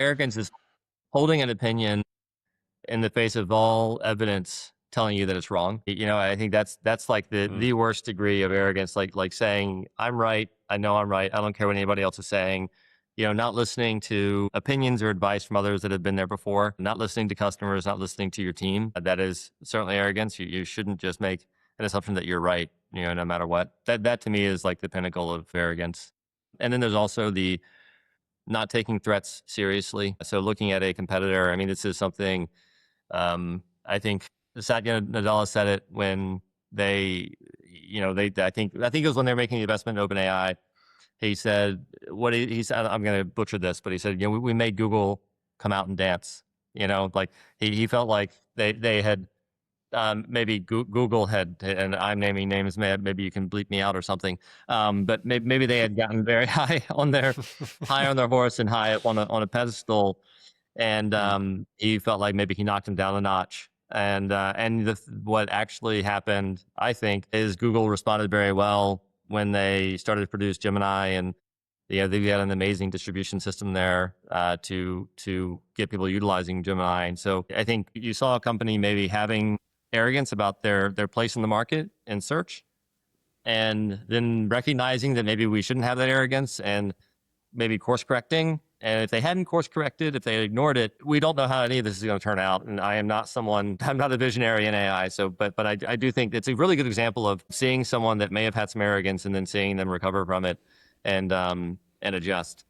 Arrogance is holding an opinion in the face of all evidence telling you that it's wrong. I think that's like the worst degree of arrogance, like saying, I'm right. I know I'm right. I don't care what anybody else is saying. Not listening to opinions or advice from others that have been there before, not listening to customers, not listening to your team. That is certainly arrogance. You shouldn't just make an assumption that you're right, no matter what. That to me is like the pinnacle of arrogance. And then there's also the not taking threats seriously. So looking at a competitor, I mean, this is something, I think Satya Nadella said it when I think it was when they were making the investment in OpenAI. He said, he said, I'm going to butcher this, but he said, we made Google come out and dance. Like he felt like they had, maybe Google had, and I'm naming names, maybe you can bleep me out or something. But maybe they had gotten very high on their horse and high up on a pedestal. And he felt like maybe he knocked him down a notch. And what actually happened, I think, is Google responded very well when they started to produce Gemini, and they've got an amazing distribution system there to get people utilizing Gemini. And so I think you saw a company maybe having arrogance about their place in the market in search, and then recognizing that maybe we shouldn't have that arrogance and maybe course correcting. And if they hadn't course corrected, if they had ignored it, we don't know how any of this is going to turn out. And I'm not a visionary in AI. So, but I do think it's a really good example of seeing someone that may have had some arrogance and then seeing them recover from it and adjust.